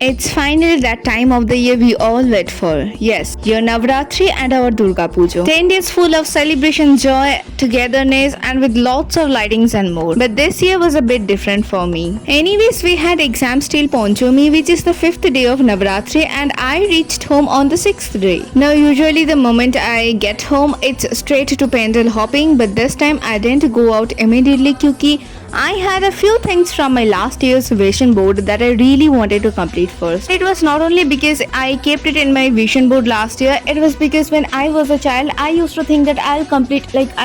It's finally that time of the year we all wait for. Yes, your Navratri and our Durga Puja. 10 days full of celebration, joy, togetherness, and with lots of lightings and more. But this year was a bit different for me. Anyways, we had exams till Ponchomi, which is the 5th day of Navratri, and I reached home on the 6th day. Now, usually the moment I get home, it's straight to pandal hopping, but this time I didn't go out immediately kyuki I had a few things from my last year's vision board that I really wanted to complete first. It was not only because I kept it in my vision board last year, it was because when I was a child, I used to think that I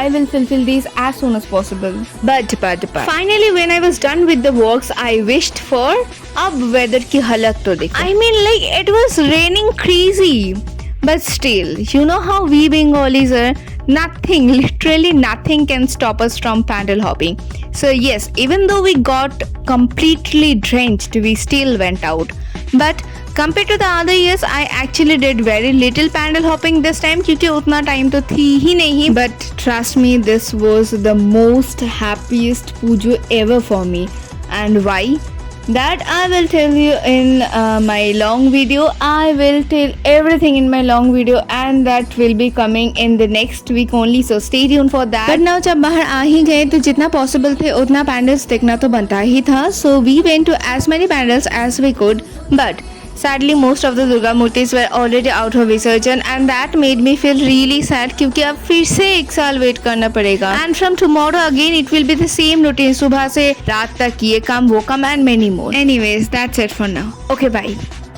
will fulfill these as soon as possible. But. Finally, when I was done with the works, I wished for ab weather ki halak to dekho. I mean, it was raining crazy. But still, you know how we Bengalis are? Nothing, literally nothing can stop us from pandal hopping. So yes, even though we got completely drenched, we still went out. But compared to the other years, I actually did very little pandal hopping this time क्योंकि उतना time तो थी ही नहीं. But trust me, this was the most happiest pujo ever for me. And why? That I will tell you in my long video. I will tell everything in my long video, and that will be coming in the next week only, so stay tuned for that. But now जब बाहर आ ही गए तो जितना possible थे उतना pandals देखना तो बनता ही था. So we went to as many pandals as we could, but sadly most of the Durga Murtis were already out of Visarjan, and that made me feel really sad क्योंकि अब फिर से एक साल वेट करना पड़ेगा. And from tomorrow again it will be the same routine. सुबह से रात तक ये काम वो काम and many more. Anyways, that's it for now. Okay, bye.